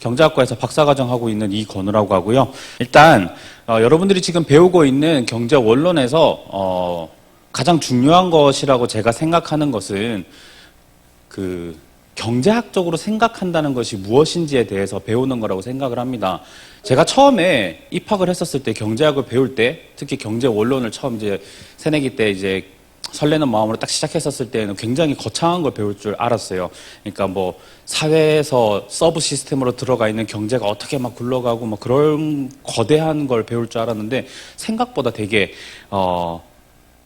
경제학과에서 박사과정 하고 있는 이건우라고 하고요. 일단 여러분들이 지금 배우고 있는 경제 원론에서 가장 중요한 것이라고 제가 생각하는 것은 그 경제학적으로 생각한다는 것이 무엇인지에 대해서 배우는 거라고 생각을 합니다. 제가 처음에 입학을 했었을 때 경제학을 배울 때 특히 경제 원론을 처음 이제 새내기 때 이제 설레는 마음으로 딱 시작했었을 때는 굉장히 거창한 걸 배울 줄 알았어요. 그러니까 뭐 사회에서 서브 시스템으로 들어가 있는 경제가 어떻게 막 굴러가고 막 그런 거대한 걸 배울 줄 알았는데 생각보다 되게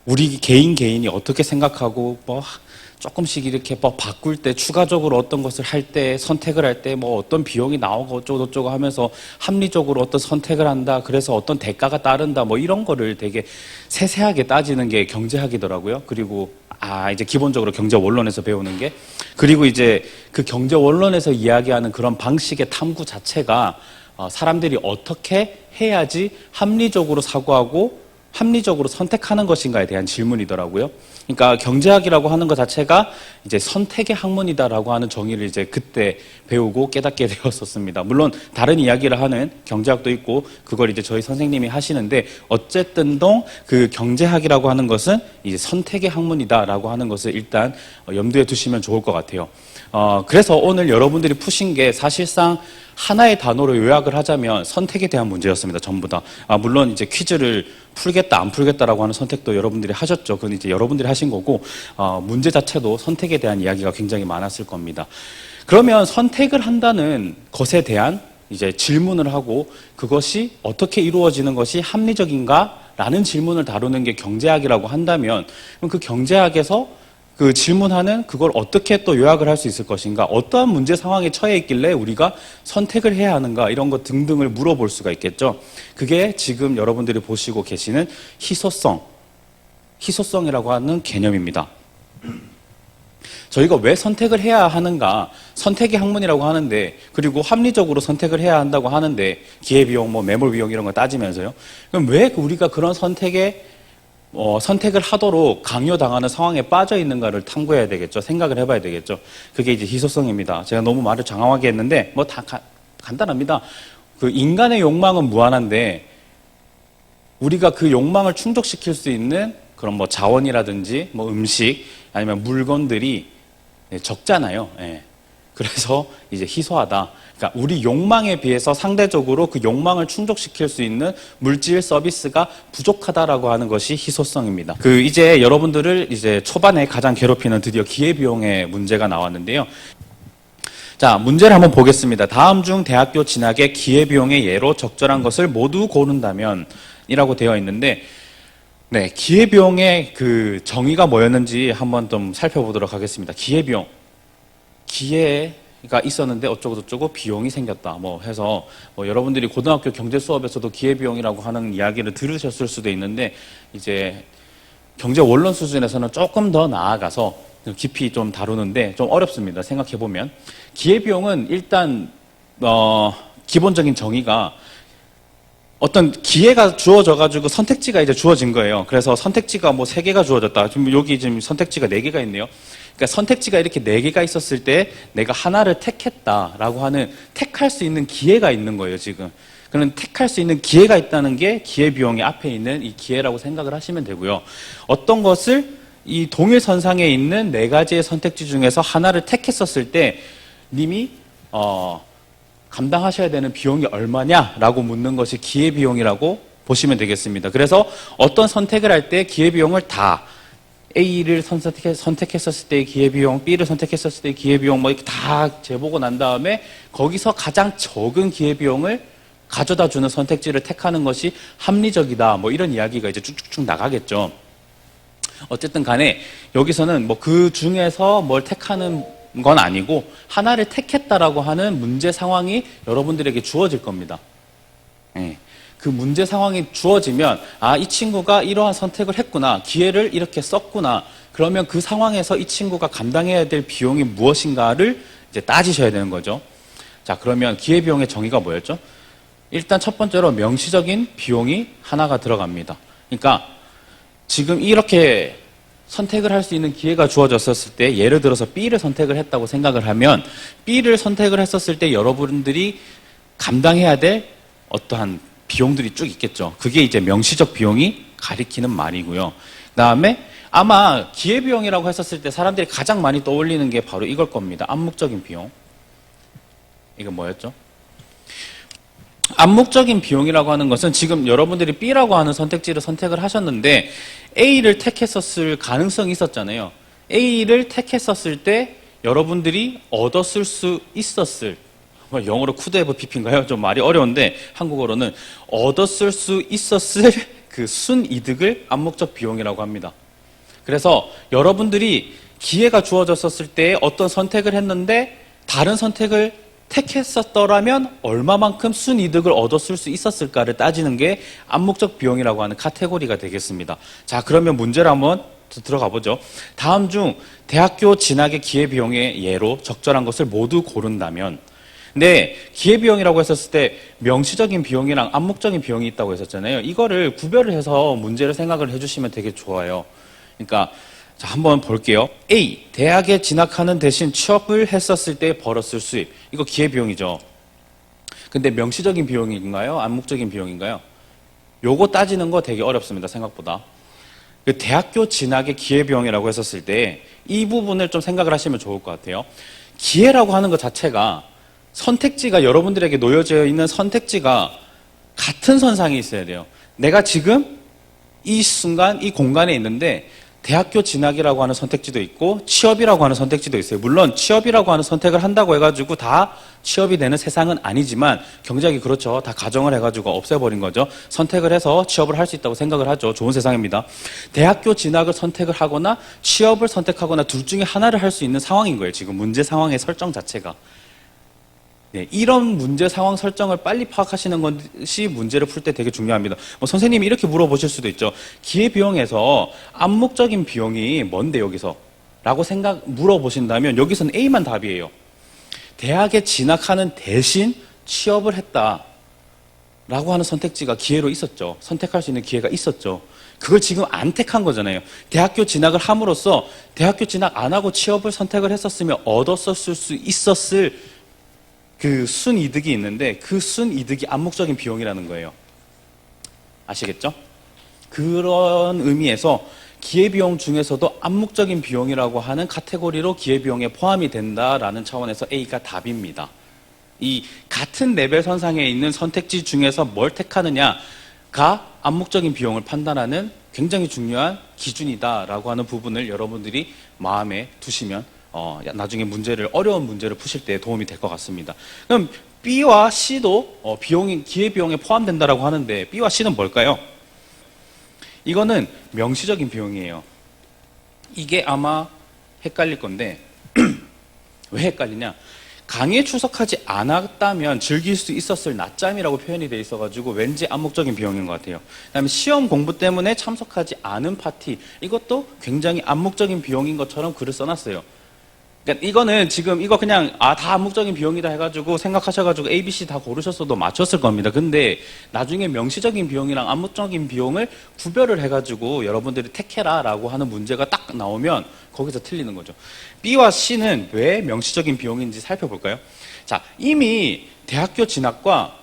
우리 개인이 어떻게 생각하고 뭐 조금씩 이렇게 뭐 바꿀 때 추가적으로 어떤 것을 할 때 선택을 할 때 뭐 어떤 비용이 나오고 어쩌고 저쩌고 하면서 합리적으로 어떤 선택을 한다. 그래서 어떤 대가가 따른다. 뭐 이런 거를 되게 세세하게 따지는 게 경제학이더라고요. 그리고 이제 기본적으로 경제 원론에서 배우는 게 그리고 이제 그 경제 원론에서 이야기하는 그런 방식의 탐구 자체가 사람들이 어떻게 해야지 합리적으로 사고하고 합리적으로 선택하는 것인가에 대한 질문이더라고요. 그러니까 경제학이라고 하는 것 자체가 이제 선택의 학문이다라고 하는 정의를 이제 그때 배우고 깨닫게 되었었습니다. 물론 다른 이야기를 하는 경제학도 있고 그걸 이제 저희 선생님이 하시는데 어쨌든 그 경제학이라고 하는 것은 이제 선택의 학문이다라고 하는 것을 일단 염두에 두시면 좋을 것 같아요. 그래서 오늘 여러분들이 푸신 게 사실상 하나의 단어로 요약을 하자면 선택에 대한 문제였습니다. 전부 다. 물론 이제 퀴즈를 풀겠다 안 풀겠다라고 하는 선택도 여러분들이 하셨죠. 그건 이제 여러분들이 하신 거고 문제 자체도 선택에 대한 이야기가 굉장히 많았을 겁니다. 그러면 선택을 한다는 것에 대한 이제 질문을 하고 그것이 어떻게 이루어지는 것이 합리적인가? 라는 질문을 다루는 게 경제학이라고 한다면 그럼 그 경제학에서 그 질문하는 그걸 어떻게 또 요약을 할 수 있을 것인가, 어떠한 문제 상황에 처해 있길래 우리가 선택을 해야 하는가 이런 것 등등을 물어볼 수가 있겠죠. 그게 지금 여러분들이 보시고 계시는 희소성이라고 하는 개념입니다. 저희가 왜 선택을 해야 하는가, 선택의 학문이라고 하는데 그리고 합리적으로 선택을 해야 한다고 하는데 기회비용, 뭐 매몰비용 이런 거 따지면서요. 그럼 왜 우리가 그런 선택을 하도록 강요당하는 상황에 빠져 있는가를 탐구해야 되겠죠. 생각을 해봐야 되겠죠. 그게 이제 희소성입니다. 제가 너무 말을 장황하게 했는데 뭐 다 간단합니다. 그 인간의 욕망은 무한한데 우리가 그 욕망을 충족시킬 수 있는 그런 뭐 자원이라든지 뭐 음식 아니면 물건들이 적잖아요. 그래서 이제 희소하다. 그러니까 우리 욕망에 비해서 상대적으로 그 욕망을 충족시킬 수 있는 물질 서비스가 부족하다라고 하는 것이 희소성입니다. 이제 여러분들을 이제 초반에 가장 괴롭히는 드디어 기회비용의 문제가 나왔는데요. 자, 문제를 한번 보겠습니다. 다음 중 대학교 진학의 기회비용의 예로 적절한 것을 모두 고른다면 이라고 되어 있는데 네, 기회비용의 그 정의가 뭐였는지 한번 좀 살펴보도록 하겠습니다. 기회비용. 기회가 있었는데 어쩌고저쩌고 비용이 생겼다. 뭐 해서 여러분들이 고등학교 경제 수업에서도 기회비용이라고 하는 이야기를 들으셨을 수도 있는데 이제 경제 원론 수준에서는 조금 더 나아가서 깊이 좀 다루는데 좀 어렵습니다. 생각해 보면 기회비용은 일단 기본적인 정의가 어떤 기회가 주어져 가지고 선택지가 이제 주어진 거예요. 그래서 선택지가 뭐 3개가 주어졌다. 지금 여기 지금 선택지가 4개가 있네요. 그러니까 선택지가 이렇게 4개가 있었을 때 내가 하나를 택했다라고 하는 택할 수 있는 기회가 있는 거예요, 지금. 그런 택할 수 있는 기회가 있다는 게 기회비용의 앞에 있는 이 기회라고 생각을 하시면 되고요. 어떤 것을 이 동일선상에 있는 4가지의 선택지 중에서 하나를 택했었을 때 님이 감당하셔야 되는 비용이 얼마냐라고 묻는 것이 기회비용이라고 보시면 되겠습니다. 그래서 어떤 선택을 할 때 기회비용을 다 A를 선택했었을 때의 기회비용, B를 선택했었을 때의 기회비용 뭐 이렇게 다 재보고 난 다음에 거기서 가장 적은 기회비용을 가져다 주는 선택지를 택하는 것이 합리적이다. 뭐 이런 이야기가 이제 쭉쭉쭉 나가겠죠. 어쨌든 간에 여기서는 뭐 그 중에서 뭘 택하는 건 아니고 하나를 택했다라고 하는 문제 상황이 여러분들에게 주어질 겁니다. 그 문제 상황이 주어지면 이 친구가 이러한 선택을 했구나, 기회를 이렇게 썼구나, 그러면 그 상황에서 이 친구가 감당해야 될 비용이 무엇인가를 이제 따지셔야 되는 거죠. 자, 그러면 기회비용의 정의가 뭐였죠? 일단 첫 번째로 명시적인 비용이 하나가 들어갑니다. 그러니까 지금 이렇게 선택을 할 수 있는 기회가 주어졌었을 때 예를 들어서 B를 선택을 했다고 생각을 하면 B를 선택을 했었을 때 여러분들이 감당해야 될 어떠한 비용들이 쭉 있겠죠. 그게 이제 명시적 비용이 가리키는 말이고요. 그다음에 아마 기회비용이라고 했었을 때 사람들이 가장 많이 떠올리는 게 바로 이걸 겁니다. 암묵적인 비용. 이건 뭐였죠? 암묵적인 비용이라고 하는 것은 지금 여러분들이 B라고 하는 선택지를 선택을 하셨는데 A를 택했었을 가능성이 있었잖아요. A를 택했었을 때 여러분들이 얻었을 수 있었을, 영어로 could have pp인가요? 좀 말이 어려운데 한국어로는 얻었을 수 있었을 그 순이득을 암묵적 비용이라고 합니다. 그래서 여러분들이 기회가 주어졌었을 때 어떤 선택을 했는데 다른 선택을 택했었더라면 얼마만큼 순이득을 얻었을 수 있었을까를 따지는 게 암묵적 비용이라고 하는 카테고리가 되겠습니다. 자, 그러면 문제를 한번 들어가 보죠. 다음 중 대학교 진학의 기회비용의 예로 적절한 것을 모두 고른다면, 근데 기회비용이라고 했었을 때 명시적인 비용이랑 암묵적인 비용이 있다고 했었잖아요. 이거를 구별을 해서 문제를 생각을 해주시면 되게 좋아요. 그러니까 자, 한번 볼게요. A, 대학에 진학하는 대신 취업을 했었을 때 벌었을 수입. 이거 기회비용이죠. 근데 명시적인 비용인가요? 암묵적인 비용인가요? 요거 따지는 거 되게 어렵습니다. 생각보다. 그 대학교 진학의 기회비용이라고 했었을 때 이 부분을 좀 생각을 하시면 좋을 것 같아요. 기회라고 하는 것 자체가 선택지가 여러분들에게 놓여져 있는 선택지가 같은 선상에 있어야 돼요. 내가 지금 이 순간 이 공간에 있는데 대학교 진학이라고 하는 선택지도 있고 취업이라고 하는 선택지도 있어요. 물론 취업이라고 하는 선택을 한다고 해가지고 다 취업이 되는 세상은 아니지만 경제학이 그렇죠. 다 가정을 해가지고 없애버린 거죠. 선택을 해서 취업을 할 수 있다고 생각을 하죠. 좋은 세상입니다. 대학교 진학을 선택을 하거나 취업을 선택하거나 둘 중에 하나를 할 수 있는 상황인 거예요. 지금 문제 상황의 설정 자체가. 네, 이런 문제 상황 설정을 빨리 파악하시는 것이 문제를 풀 때 되게 중요합니다. 선생님이 이렇게 물어보실 수도 있죠. 기회비용에서 암묵적인 비용이 뭔데 여기서? 라고 물어보신다면 여기서는 A만 답이에요. 대학에 진학하는 대신 취업을 했다 라고 하는 선택지가 기회로 있었죠. 선택할 수 있는 기회가 있었죠. 그걸 지금 안 택한 거잖아요. 대학교 진학을 함으로써 대학교 진학 안 하고 취업을 선택을 했었으면 얻었을 수 있었을 그 순이득이 있는데 그 순이득이 암묵적인 비용이라는 거예요. 아시겠죠? 그런 의미에서 기회비용 중에서도 암묵적인 비용이라고 하는 카테고리로 기회비용에 포함이 된다라는 차원에서 A가 답입니다. 이 같은 레벨 선상에 있는 선택지 중에서 뭘 택하느냐가 암묵적인 비용을 판단하는 굉장히 중요한 기준이다라고 하는 부분을 여러분들이 마음에 두시면 나중에 어려운 문제를 푸실 때 도움이 될 것 같습니다. 그럼 B와 C도 기회비용에 포함된다라고 하는데 B와 C는 뭘까요? 이거는 명시적인 비용이에요. 이게 아마 헷갈릴 건데 왜 헷갈리냐? 강의에 출석하지 않았다면 즐길 수 있었을 낮잠이라고 표현이 돼 있어가지고 왠지 암묵적인 비용인 것 같아요. 그다음에 시험 공부 때문에 참석하지 않은 파티, 이것도 굉장히 암묵적인 비용인 것처럼 글을 써놨어요. 그러니까 이거는 지금 이거 그냥 다 암묵적인 비용이다 해가지고 생각하셔가지고 A, B, C 다 고르셨어도 맞췄을 겁니다. 근데 나중에 명시적인 비용이랑 암묵적인 비용을 구별을 해가지고 여러분들이 택해라라고 하는 문제가 딱 나오면 거기서 틀리는 거죠. B와 C는 왜 명시적인 비용인지 살펴볼까요? 자, 이미 대학교 진학과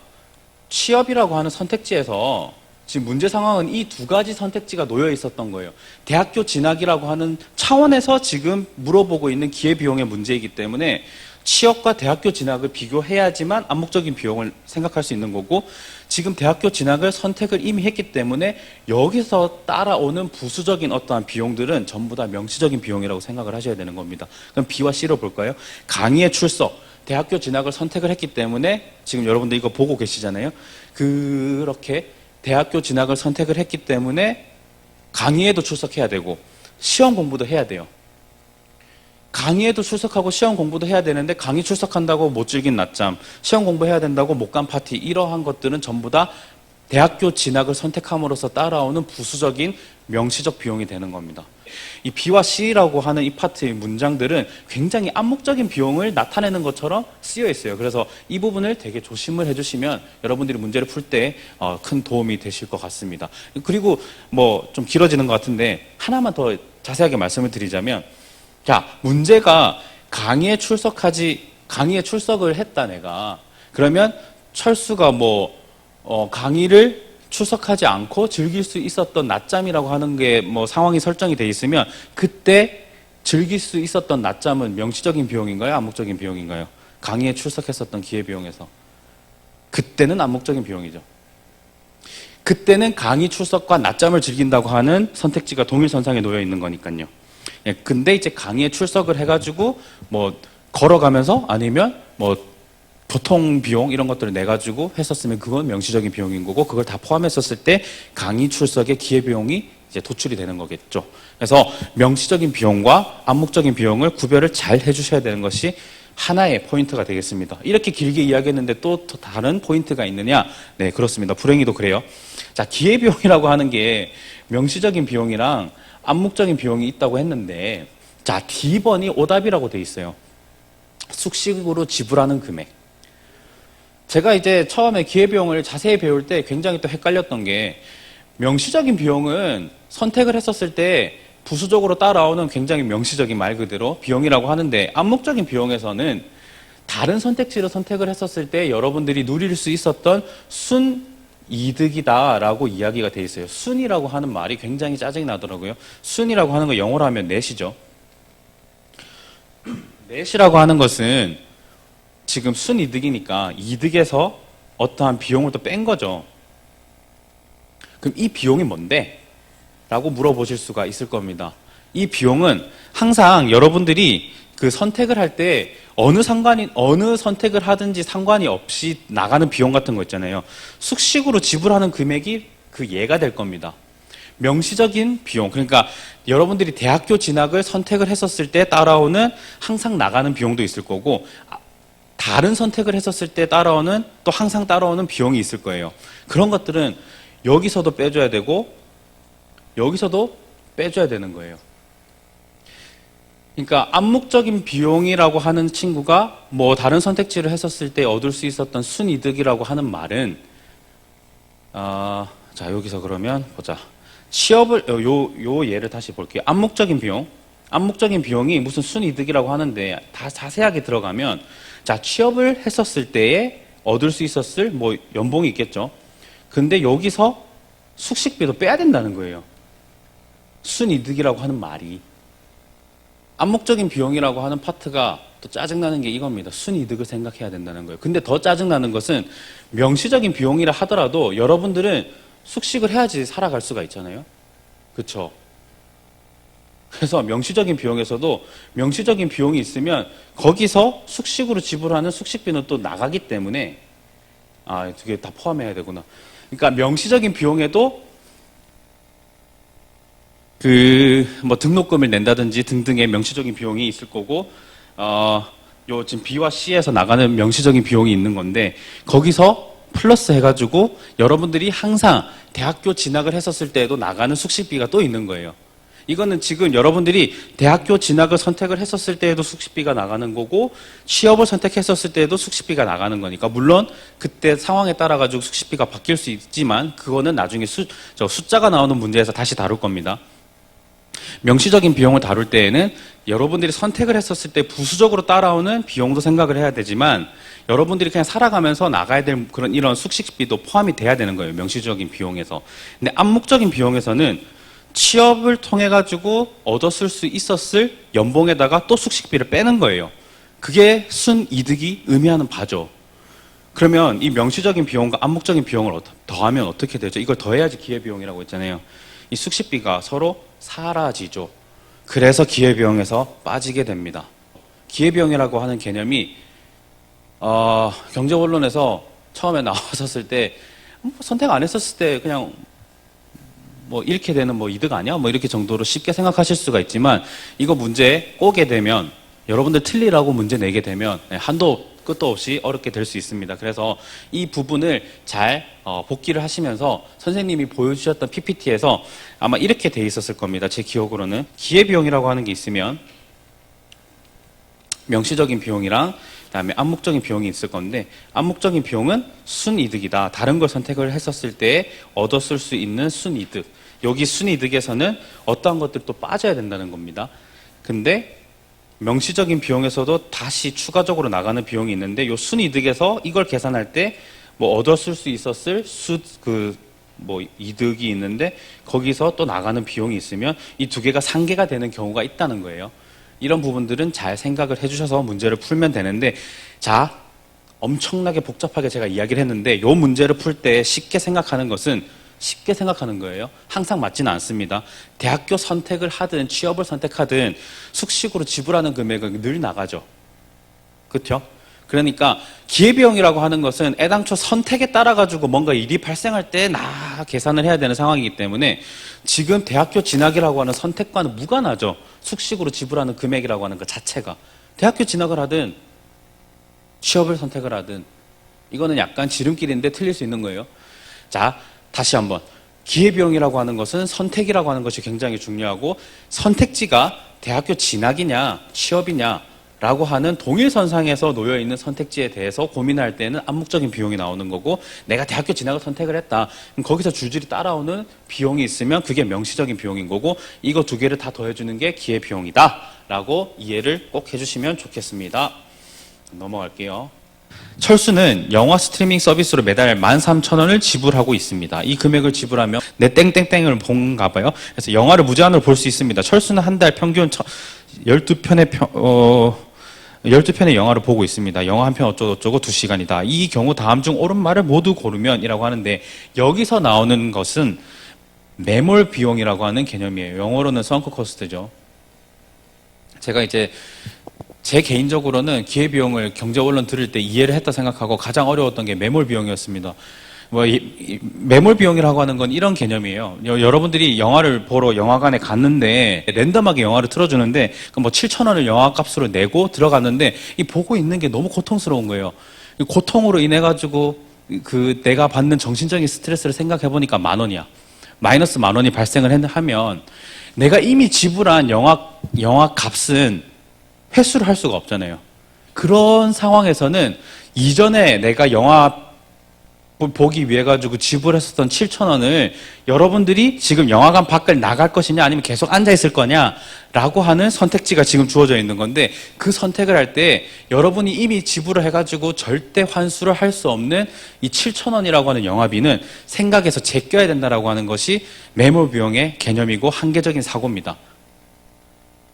취업이라고 하는 선택지에서 지금 문제 상황은 이 두 가지 선택지가 놓여 있었던 거예요. 대학교 진학이라고 하는 차원에서 지금 물어보고 있는 기회비용의 문제이기 때문에 취업과 대학교 진학을 비교해야지만 암묵적인 비용을 생각할 수 있는 거고, 지금 대학교 진학을 선택을 이미 했기 때문에 여기서 따라오는 부수적인 어떠한 비용들은 전부 다 명시적인 비용이라고 생각을 하셔야 되는 겁니다. 그럼 B와 C로 볼까요? 강의에 출석, 대학교 진학을 선택을 했기 때문에 지금 여러분들 이거 보고 계시잖아요. 그렇게 대학교 진학을 선택을 했기 때문에 강의에도 출석해야 되고 시험 공부도 해야 돼요. 강의에도 출석하고 시험 공부도 해야 되는데 강의 출석한다고 못 즐긴 낮잠, 시험 공부해야 된다고 못 간 파티, 이러한 것들은 전부 다 대학교 진학을 선택함으로써 따라오는 부수적인 명시적 비용이 되는 겁니다. 이 B와 C라고 하는 이 파트의 문장들은 굉장히 암묵적인 비용을 나타내는 것처럼 쓰여 있어요. 그래서 이 부분을 되게 조심을 해주시면 여러분들이 문제를 풀 때 큰 도움이 되실 것 같습니다. 그리고 좀 길어지는 것 같은데 하나만 더 자세하게 말씀을 드리자면, 자, 문제가 강의에 출석을 했다, 내가. 그러면 철수가 강의를 출석하지 않고 즐길 수 있었던 낮잠이라고 하는 게 상황이 설정이 돼 있으면, 그때 즐길 수 있었던 낮잠은 명시적인 비용인가요? 암묵적인 비용인가요? 강의에 출석했었던 기회비용에서. 그때는 암묵적인 비용이죠. 그때는 강의 출석과 낮잠을 즐긴다고 하는 선택지가 동일선상에 놓여 있는 거니까요. 예, 근데 이제 강의에 출석을 해가지고 걸어가면서 아니면 교통 비용 이런 것들을 내가지고 했었으면 그건 명시적인 비용인 거고, 그걸 다 포함했었을 때 강의 출석의 기회비용이 이제 도출이 되는 거겠죠. 그래서 명시적인 비용과 암묵적인 비용을 구별을 잘 해주셔야 되는 것이 하나의 포인트가 되겠습니다. 이렇게 길게 이야기했는데 또 다른 포인트가 있느냐? 네, 그렇습니다. 불행히도 그래요. 자, 기회비용이라고 하는 게 명시적인 비용이랑 암묵적인 비용이 있다고 했는데, 자, D번이 오답이라고 돼 있어요. 숙식으로 지불하는 금액. 제가 이제 처음에 기회비용을 자세히 배울 때 굉장히 또 헷갈렸던 게, 명시적인 비용은 선택을 했었을 때 부수적으로 따라오는 굉장히 명시적인 말 그대로 비용이라고 하는데, 암묵적인 비용에서는 다른 선택지를 선택을 했었을 때 여러분들이 누릴 수 있었던 순이득이다라고 이야기가 돼 있어요. 순이라고 하는 말이 굉장히 짜증이 나더라고요. 순이라고 하는 거 영어로 하면 넷이죠. 넷이라고 하는 것은 지금 순이득이니까 이득에서 어떠한 비용을 또 뺀 거죠. 그럼 이 비용이 뭔데? 라고 물어보실 수가 있을 겁니다. 이 비용은 항상 여러분들이 그 선택을 할 때 어느 선택을 하든지 상관이 없이 나가는 비용 같은 거 있잖아요. 숙식으로 지불하는 금액이 그 예가 될 겁니다. 명시적인 비용, 그러니까 여러분들이 대학교 진학을 선택을 했었을 때 따라오는 항상 나가는 비용도 있을 거고, 다른 선택을 했었을 때 또 항상 따라오는 비용이 있을 거예요. 그런 것들은 여기서도 빼줘야 되고 여기서도 빼줘야 되는 거예요. 그러니까 암묵적인 비용이라고 하는 친구가 다른 선택지를 했었을 때 얻을 수 있었던 순이득이라고 하는 말은, 자, 여기서 그러면 보자. 취업을 요 예를 다시 볼게요. 암묵적인 비용이 무슨 순이득이라고 하는데, 다 자세하게 들어가면, 자, 취업을 했었을 때에 얻을 수 있었을 연봉이 있겠죠. 근데 여기서 숙식비도 빼야 된다는 거예요. 순이득이라고 하는 말이. 암묵적인 비용이라고 하는 파트가 또 짜증나는 게 이겁니다. 순이득을 생각해야 된다는 거예요. 근데 더 짜증나는 것은 명시적인 비용이라 하더라도 여러분들은 숙식을 해야지 살아갈 수가 있잖아요. 그렇죠? 그래서 명시적인 비용에서도 명시적인 비용이 있으면 거기서 숙식으로 지불하는 숙식비는 또 나가기 때문에, 두 개 다 포함해야 되구나. 그러니까 명시적인 비용에도 등록금을 낸다든지 등등의 명시적인 비용이 있을 거고, 지금 B와 C에서 나가는 명시적인 비용이 있는 건데, 거기서 플러스 해가지고 여러분들이 항상 대학교 진학을 했었을 때에도 나가는 숙식비가 또 있는 거예요. 이거는 지금 여러분들이 대학교 진학을 선택을 했었을 때에도 숙식비가 나가는 거고, 취업을 선택했었을 때에도 숙식비가 나가는 거니까, 물론 그때 상황에 따라 가지고 숙식비가 바뀔 수 있지만 그거는 나중에 숫자가 나오는 문제에서 다시 다룰 겁니다. 명시적인 비용을 다룰 때에는 여러분들이 선택을 했었을 때 부수적으로 따라오는 비용도 생각을 해야 되지만, 여러분들이 그냥 살아가면서 나가야 될 이런 숙식비도 포함이 돼야 되는 거예요. 명시적인 비용에서. 근데 암묵적인 비용에서는 취업을 통해 가지고 얻었을 수 있었을 연봉에다가 또 숙식비를 빼는 거예요. 그게 순이득이 의미하는 바죠. 그러면 이 명시적인 비용과 암묵적인 비용을 더하면 어떻게 되죠? 이걸 더해야지 기회비용이라고 했잖아요. 이 숙식비가 서로 사라지죠. 그래서 기회비용에서 빠지게 됩니다. 기회비용이라고 하는 개념이 경제원론에서 처음에 나왔었을 때 선택 안 했었을 때 그냥 이렇게 되는 이득 아니야? 이렇게 정도로 쉽게 생각하실 수가 있지만, 이거 문제 꼬게 되면, 여러분들 틀리라고 문제 내게 되면 한도 끝도 없이 어렵게 될 수 있습니다. 그래서 이 부분을 잘 복기를 하시면서 선생님이 보여주셨던 PPT에서 아마 이렇게 돼 있었을 겁니다. 제 기억으로는 기회비용이라고 하는 게 있으면 명시적인 비용이랑 그다음에 암묵적인 비용이 있을 건데, 암묵적인 비용은 순이득이다. 다른 걸 선택을 했었을 때 얻었을 수 있는 순이득. 여기 순이득에서는 어떠한 것들이 또 빠져야 된다는 겁니다. 근데 명시적인 비용에서도 다시 추가적으로 나가는 비용이 있는데 요 순이득에서 이걸 계산할 때 뭐 얻었을 수 있었을 뭐 이득이 있는데 거기서 또 나가는 비용이 있으면 이 두 개가 상계가 되는 경우가 있다는 거예요. 이런 부분들은 잘 생각을 해주셔서 문제를 풀면 되는데, 자, 엄청나게 복잡하게 제가 이야기를 했는데 이 문제를 풀 때 쉽게 생각하는 거예요. 항상 맞지는 않습니다. 대학교 선택을 하든 취업을 선택하든 숙식으로 지불하는 금액은 늘 나가죠. 그렇죠? 그러니까 기회비용이라고 하는 것은 애당초 선택에 따라 가지고 뭔가 일이 발생할 때 계산을 해야 되는 상황이기 때문에 지금 대학교 진학이라고 하는 선택과는 무관하죠. 숙식으로 지불하는 금액이라고 하는 것 자체가. 대학교 진학을 하든 취업을 선택을 하든 이거는 약간 지름길인데 틀릴 수 있는 거예요. 자, 다시 한번. 기회비용이라고 하는 것은 선택이라고 하는 것이 굉장히 중요하고, 선택지가 대학교 진학이냐 취업이냐 라고 하는 동일선상에서 놓여있는 선택지에 대해서 고민할 때는 암묵적인 비용이 나오는 거고, 내가 대학교 진학을 선택을 했다. 그럼 거기서 줄줄이 따라오는 비용이 있으면 그게 명시적인 비용인 거고, 이거 두 개를 다 더해주는 게 기회비용이다 라고 이해를 꼭 해주시면 좋겠습니다. 넘어갈게요. 철수는 영화 스트리밍 서비스로 매달 13,000원을 지불하고 있습니다. 이 금액을 지불하면 내 땡땡땡을 본가 봐요. 그래서 영화를 무제한으로 볼 수 있습니다. 철수는 한 달 평균 12편의 영화를 보고 있습니다. 영화 한 편 어쩌고저쩌고 2시간이다. 이 경우 다음 중 옳은 말을 모두 고르면 이라고 하는데, 여기서 나오는 것은 매몰 비용이라고 하는 개념이에요. 영어로는 선크 코스트죠. 제가 이제 제 개인적으로는 기회비용을 경제원론 들을 때 이해를 했다 생각하고 가장 어려웠던 게 매몰 비용이었습니다. 매몰 비용이라고 하는 건 이런 개념이에요. 여러분들이 영화를 보러 영화관에 갔는데 랜덤하게 영화를 틀어주는데 뭐 7,000원을 영화 값으로 내고 들어갔는데 이 보고 있는 게 너무 고통스러운 거예요. 고통으로 인해 가지고 내가 받는 정신적인 스트레스를 생각해 보니까 10,000원이야. 마이너스 10,000원이 발생을 하면 내가 이미 지불한 영화 값은 회수를 할 수가 없잖아요. 그런 상황에서는 이전에 내가 영화 보기 위해 가지고 지불했었던 7,000원을 여러분들이 지금 영화관 밖을 나갈 것이냐 아니면 계속 앉아 있을 거냐 라고 하는 선택지가 지금 주어져 있는 건데, 그 선택을 할 때 여러분이 이미 지불을 해가지고 절대 환수를 할 수 없는 이 7,000원이라고 하는 영화비는 생각해서 제껴야 된다라고 하는 것이 매몰 비용의 개념이고 한계적인 사고입니다.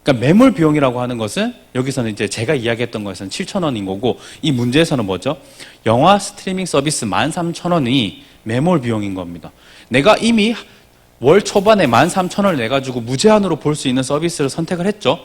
그러니까 매몰 비용이라고 하는 것은 여기서는 이제 제가 이야기했던 것은 7,000원인 거고, 이 문제에서는 뭐죠? 영화 스트리밍 서비스 13,000원이 매몰 비용인 겁니다. 내가 이미 월 초반에 13,000원을 내가지고 무제한으로 볼 수 있는 서비스를 선택을 했죠.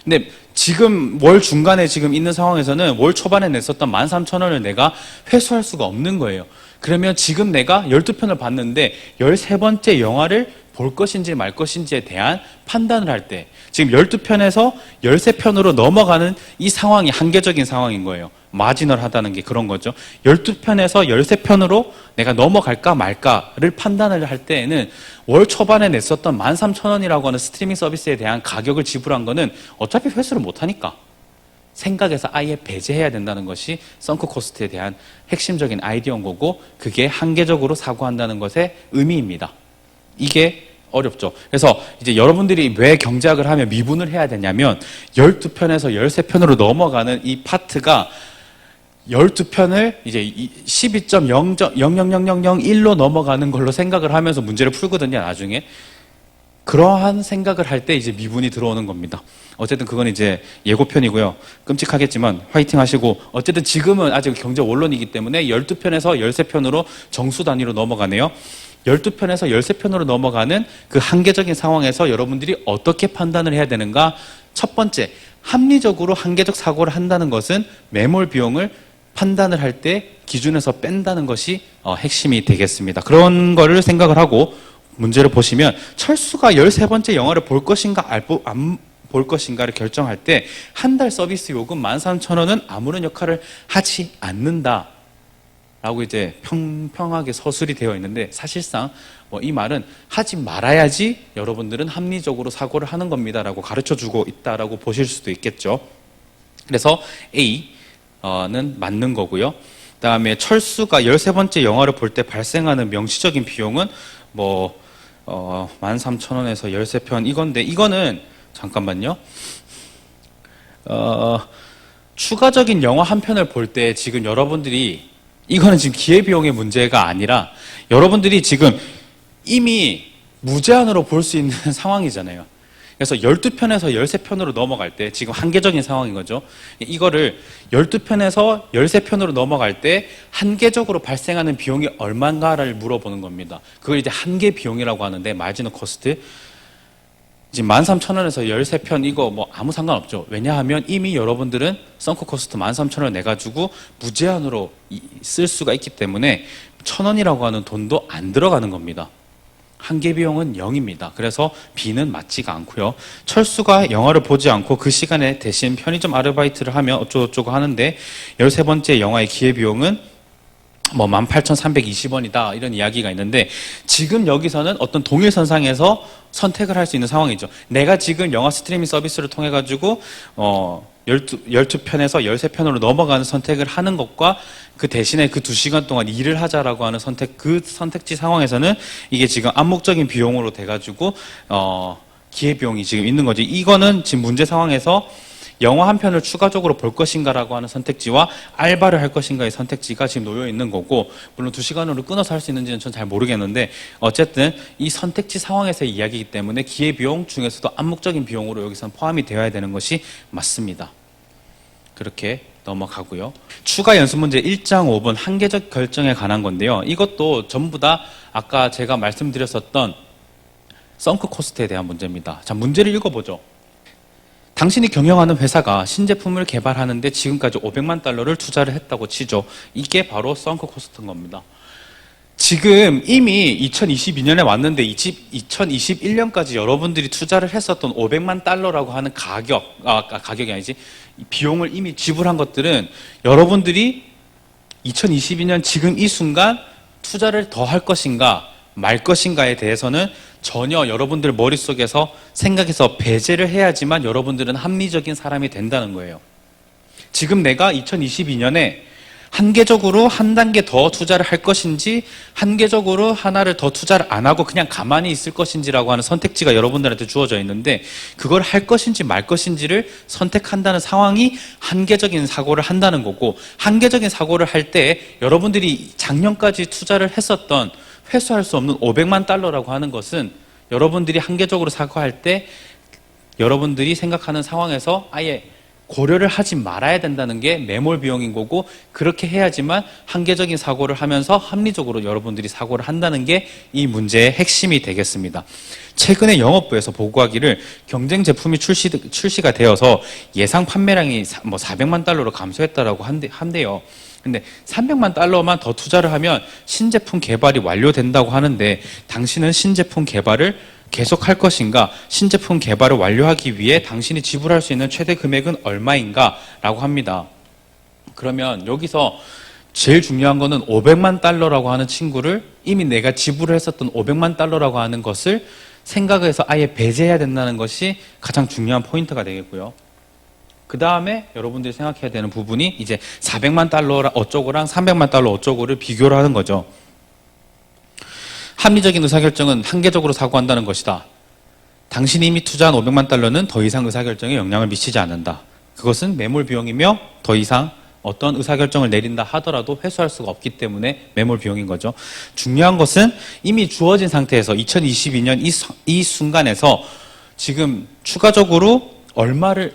근데 지금 월 중간에 지금 있는 상황에서는 월 초반에 냈었던 13,000원을 내가 회수할 수가 없는 거예요. 그러면 지금 내가 12편을 봤는데 13번째 영화를 볼 것인지 말 것인지에 대한 판단을 할 때 지금 12편에서 13편으로 넘어가는 이 상황이 한계적인 상황인 거예요. 마지널하다는 게 그런 거죠. 12편에서 13편으로 내가 넘어갈까 말까를 판단을 할 때에는 월 초반에 냈었던 13,000원이라고 하는 스트리밍 서비스에 대한 가격을 지불한 거는 어차피 회수를 못하니까 생각해서 아예 배제해야 된다는 것이 선크 코스트에 대한 핵심적인 아이디어인 거고, 그게 한계적으로 사고한다는 것의 의미입니다. 이게 어렵죠. 그래서 이제 여러분들이 왜 경제학을 하면 미분을 해야 되냐면 12편에서 13편으로 넘어가는 이 파트가 12편을 이제 12.0000001로 넘어가는 걸로 생각을 하면서 문제를 풀거든요, 나중에. 그러한 생각을 할 때 이제 미분이 들어오는 겁니다. 어쨌든 그건 이제 예고편이고요. 끔찍하겠지만 화이팅 하시고, 어쨌든 지금은 아직 경제 원론이기 때문에 12편에서 13편으로 정수 단위로 넘어가네요. 12편에서 13편으로 넘어가는 그 한계적인 상황에서 여러분들이 어떻게 판단을 해야 되는가? 첫 번째, 합리적으로 한계적 사고를 한다는 것은 매몰 비용을 판단을 할 때 기준에서 뺀다는 것이 핵심이 되겠습니다. 그런 거를 생각을 하고 문제를 보시면, 철수가 13번째 영화를 볼 것인가 안 볼 것인가를 결정할 때 한 달 서비스 요금 13,000원은 아무런 역할을 하지 않는다 라고 이제 평평하게 서술이 되어 있는데, 사실상 이 말은 하지 말아야지 여러분들은 합리적으로 사고를 하는 겁니다 라고 가르쳐 주고 있다라고 보실 수도 있겠죠. 그래서 A는 맞는 거고요. 그 다음에 철수가 13번째 영화를 볼 때 발생하는 명시적인 비용은 13,000원에서 13편 이건데, 이거는 잠깐만요. 추가적인 영화 한 편을 볼 때 지금 여러분들이, 이거는 지금 기회비용의 문제가 아니라 여러분들이 지금 이미 무제한으로 볼 수 있는 상황이잖아요. 그래서 12편에서 13편으로 넘어갈 때 지금 한계적인 상황인 거죠. 이거를 12편에서 13편으로 넘어갈 때 한계적으로 발생하는 비용이 얼마인가를 물어보는 겁니다. 그걸 이제 한계 비용이라고 하는데, 마지노 코스트. 지금 13,000원에서 13편 이거 뭐 아무 상관없죠. 왜냐하면 이미 여러분들은 썬크 코스트 13,000원 내가지고 무제한으로 쓸 수가 있기 때문에 1,000원이라고 하는 돈도 안 들어가는 겁니다. 한계 비용은 0입니다. 그래서 B는 맞지가 않고요. 철수가 영화를 보지 않고 그 시간에 대신 편의점 아르바이트를 하면 어쩌고저쩌고 하는데, 13번째 영화의 기회 비용은 뭐 18,320원이다 이런 이야기가 있는데, 지금 여기서는 어떤 동일선상에서 선택을 할 수 있는 상황이죠. 내가 지금 영화 스트리밍 서비스를 통해 가지고 12편에서 13편으로 넘어가는 선택을 하는 것과 그 대신에 그 2시간 동안 일을 하자라고 하는 그 선택지 상황에서는 이게 지금 암묵적인 비용으로 돼가지고 기회비용이 지금 있는 거지. 이거는 지금 문제 상황에서 영화 한 편을 추가적으로 볼 것인가라고 하는 선택지와 알바를 할 것인가의 선택지가 지금 놓여 있는 거고, 물론 2시간으로 끊어서 할 수 있는지는 전 잘 모르겠는데, 어쨌든 이 선택지 상황에서의 이야기이기 때문에 기회비용 중에서도 암묵적인 비용으로 여기서는 포함이 되어야 되는 것이 맞습니다. 그렇게 넘어가고요. 추가 연습 문제 1장 5번 한계적 결정에 관한 건데요. 이것도 전부 다 아까 제가 말씀드렸었던 썬크 코스트에 대한 문제입니다. 자, 문제를 읽어보죠. 당신이 경영하는 회사가 신제품을 개발하는데 지금까지 500만 달러를 투자를 했다고 치죠. 이게 바로 썬크 코스트인 겁니다. 지금 이미 2022년에 왔는데 2021년까지 여러분들이 투자를 했었던 500만 달러라고 하는 가격이 아니지, 비용을 이미 지불한 것들은 여러분들이 2022년 지금 이 순간 투자를 더 할 것인가 말 것인가에 대해서는 전혀 여러분들 머릿속에서 생각해서 배제를 해야지만 여러분들은 합리적인 사람이 된다는 거예요. 지금 내가 2022년에 한계적으로 한 단계 더 투자를 할 것인지, 한계적으로 하나를 더 투자를 안 하고 그냥 가만히 있을 것인지라고 하는 선택지가 여러분들한테 주어져 있는데, 그걸 할 것인지 말 것인지를 선택한다는 상황이 한계적인 사고를 한다는 거고, 한계적인 사고를 할 때 여러분들이 작년까지 투자를 했었던 회수할 수 없는 500만 달러라고 하는 것은 여러분들이 한계적으로 사고할 때 여러분들이 생각하는 상황에서 아예 고려를 하지 말아야 된다는 게 매몰 비용인 거고, 그렇게 해야지만 한계적인 사고를 하면서 합리적으로 여러분들이 사고를 한다는 게 이 문제의 핵심이 되겠습니다. 최근에 영업부에서 보고하기를 경쟁 제품이 출시가 되어서 예상 판매량이 뭐 400만 달러로 감소했다라고 한대요. 근데 300만 달러만 더 투자를 하면 신제품 개발이 완료된다고 하는데, 당신은 신제품 개발을 계속할 것인가, 신제품 개발을 완료하기 위해 당신이 지불할 수 있는 최대 금액은 얼마인가 라고 합니다. 그러면 여기서 제일 중요한 거는 500만 달러라고 하는 친구를, 이미 내가 지불을 했었던 500만 달러라고 하는 것을 생각해서 아예 배제해야 된다는 것이 가장 중요한 포인트가 되겠고요. 그 다음에 여러분들이 생각해야 되는 부분이 이제 400만 달러 어쩌고랑 300만 달러 어쩌고를 비교를 하는 거죠. 합리적인 의사결정은 한계적으로 사고한다는 것이다. 당신이 이미 투자한 500만 달러는 더 이상 의사결정에 영향을 미치지 않는다. 그것은 매몰 비용이며 더 이상 어떤 의사결정을 내린다 하더라도 회수할 수가 없기 때문에 매몰 비용인 거죠. 중요한 것은 이미 주어진 상태에서 2022년 이 순간에서 지금 추가적으로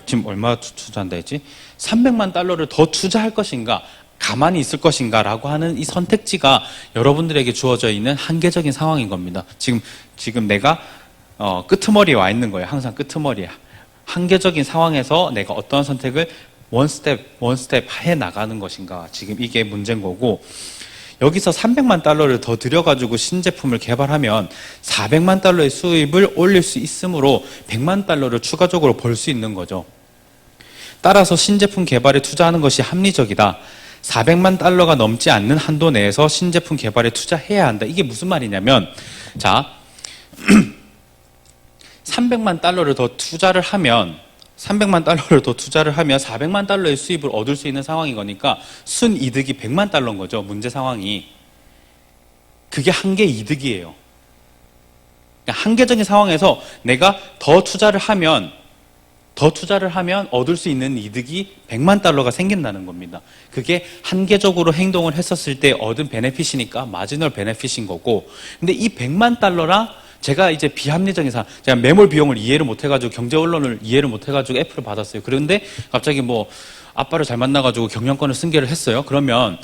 지금 얼마 투자한다 했지? 300만 달러를 더 투자할 것인가, 가만히 있을 것인가 라고 하는 이 선택지가 여러분들에게 주어져 있는 한계적인 상황인 겁니다. 지금 내가 끄트머리에 와 있는 거예요. 항상 끄트머리에. 한계적인 상황에서 내가 어떤 선택을 원 스텝 해 나가는 것인가, 지금 이게 문제인 거고, 여기서 300만 달러를 더 들여가지고 신제품을 개발하면 400만 달러의 수입을 올릴 수 있으므로 100만 달러를 추가적으로 벌 수 있는 거죠. 따라서 신제품 개발에 투자하는 것이 합리적이다. 400만 달러가 넘지 않는 한도 내에서 신제품 개발에 투자해야 한다. 이게 무슨 말이냐면, 자, 300만 달러를 더 투자를 하면 400만 달러의 수입을 얻을 수 있는 상황인 거니까 순이득이 100만 달러인 거죠. 문제 상황이. 그게 한계 이득이에요. 그러니까 한계적인 상황에서 내가 더 투자를 하면 얻을 수 있는 이득이 100만 달러가 생긴다는 겁니다. 그게 한계적으로 행동을 했었을 때 얻은 베네핏이니까 마지널 베네핏인 거고, 근데 이 100만 달러랑 제가 이제 비합리적인 상황, 제가 매몰 비용을 이해를 못해가지고 경제 언론을 이해를 못해가지고 F를 받았어요. 그런데 갑자기 뭐 아빠를 잘 만나가지고 경영권을 승계를 했어요. 그러면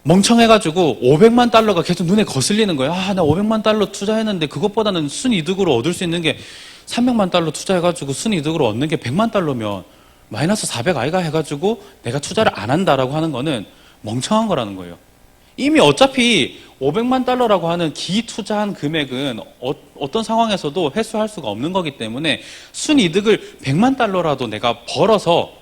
멍청해가지고 500만 달러가 계속 눈에 거슬리는 거예요. 아, 나 500만 달러 투자했는데 그것보다는 순이득으로 얻을 수 있는 게 300만 달러 투자해가지고 순이득으로 얻는 게 100만 달러면 마이너스 400 아이가 해가지고 내가 투자를 안 한다라고 하는 거는 멍청한 거라는 거예요. 이미 어차피 500만 달러라고 하는 기투자한 금액은 어떤 상황에서도 회수할 수가 없는 거기 때문에 순이득을 100만 달러라도 내가 벌어서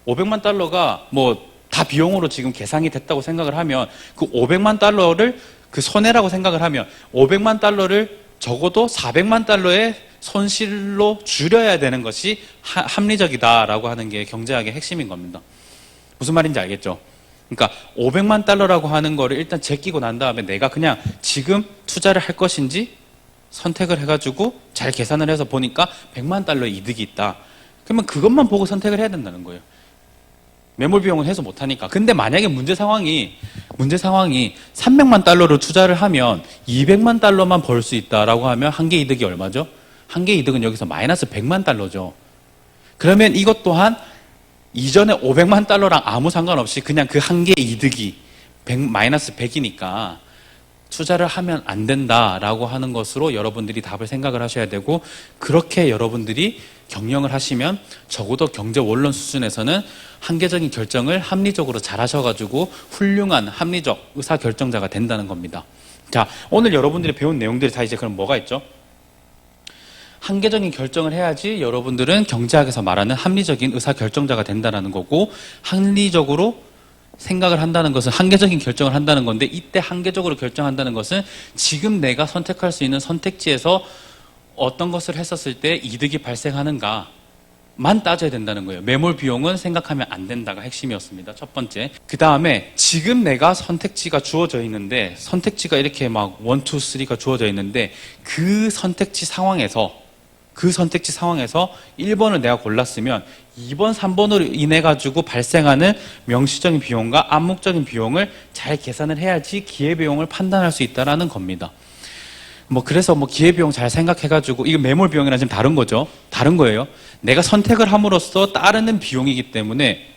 500만 달러가 뭐 다 비용으로 지금 계산이 됐다고 생각을 하면 그 500만 달러를 그 손해라고 생각을 하면 500만 달러를 적어도 400만 달러의 손실로 줄여야 되는 것이 합리적이다라고 하는 게 경제학의 핵심인 겁니다. 무슨 말인지 알겠죠? 그러니까 500만 달러라고 하는 거를 일단 제끼고 난 다음에 내가 그냥 지금 투자를 할 것인지 선택을 해가지고 잘 계산을 해서 보니까 100만 달러의 이득이 있다. 그러면 그것만 보고 선택을 해야 된다는 거예요. 매몰 비용은 해소 못하니까. 근데 만약에 문제 상황이 300만 달러를 투자를 하면 200만 달러만 벌 수 있다라고 하면 한계 이득이 얼마죠? 한계 이득은 여기서 마이너스 100만 달러죠. 그러면 이것 또한 이전에 500만 달러랑 아무 상관없이 그냥 그 한계 이득이 마이너스 100이니까 투자를 하면 안 된다라고 하는 것으로 여러분들이 답을 생각을 하셔야 되고, 그렇게 여러분들이 경영을 하시면 적어도 경제 원론 수준에서는 한계적인 결정을 합리적으로 잘 하셔가지고 훌륭한 합리적 의사결정자가 된다는 겁니다. 자, 오늘 여러분들이 배운 내용들이 다 이제 그럼 뭐가 있죠? 한계적인 결정을 해야지 여러분들은 경제학에서 말하는 합리적인 의사결정자가 된다는 거고, 합리적으로 생각을 한다는 것은 한계적인 결정을 한다는 건데, 이때 한계적으로 결정한다는 것은 지금 내가 선택할 수 있는 선택지에서 어떤 것을 했었을 때 이득이 발생하는가만 따져야 된다는 거예요. 매몰 비용은 생각하면 안 된다가 핵심이었습니다. 첫 번째. 그 다음에 지금 내가 선택지가 주어져 있는데, 선택지가 이렇게 막 1, 2, 3가 주어져 있는데 그 선택지 상황에서 1번을 내가 골랐으면 2번, 3번으로 인해 가지고 발생하는 명시적인 비용과 암묵적인 비용을 잘 계산을 해야지 기회비용을 판단할 수 있다는 겁니다. 그래서 기회비용 잘 생각해가지고, 이거 매몰 비용이랑 지금 다른 거죠. 다른 거예요. 내가 선택을 함으로써 따르는 비용이기 때문에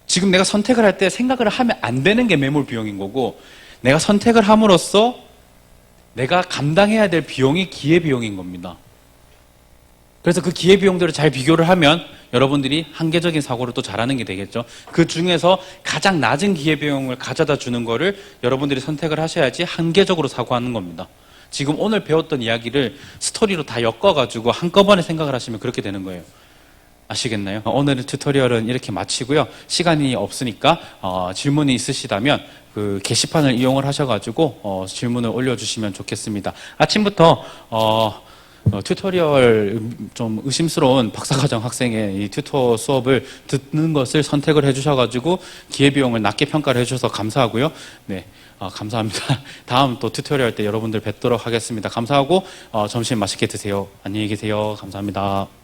지금 내가 선택을 할 때 생각을 하면 안 되는 게 매몰 비용인 거고, 내가 선택을 함으로써 내가 감당해야 될 비용이 기회비용인 겁니다. 그래서 그 기회비용들을 잘 비교를 하면 여러분들이 한계적인 사고를 또 잘하는 게 되겠죠. 그 중에서 가장 낮은 기회비용을 가져다 주는 거를 여러분들이 선택을 하셔야지 한계적으로 사고하는 겁니다. 지금 오늘 배웠던 이야기를 스토리로 다 엮어가지고 한꺼번에 생각을 하시면 그렇게 되는 거예요. 아시겠나요? 오늘 튜토리얼은 이렇게 마치고요. 시간이 없으니까 질문이 있으시다면 그 게시판을 이용을 하셔가지고 질문을 올려주시면 좋겠습니다. 아침부터 튜토리얼 좀 의심스러운 박사과정 학생의 이 튜터 수업을 듣는 것을 선택을 해주셔가지고 기회비용을 낮게 평가를 해주셔서 감사하고요. 네, 감사합니다. 다음 또 튜토리얼 때 여러분들 뵙도록 하겠습니다. 감사하고 점심 맛있게 드세요. 안녕히 계세요. 감사합니다.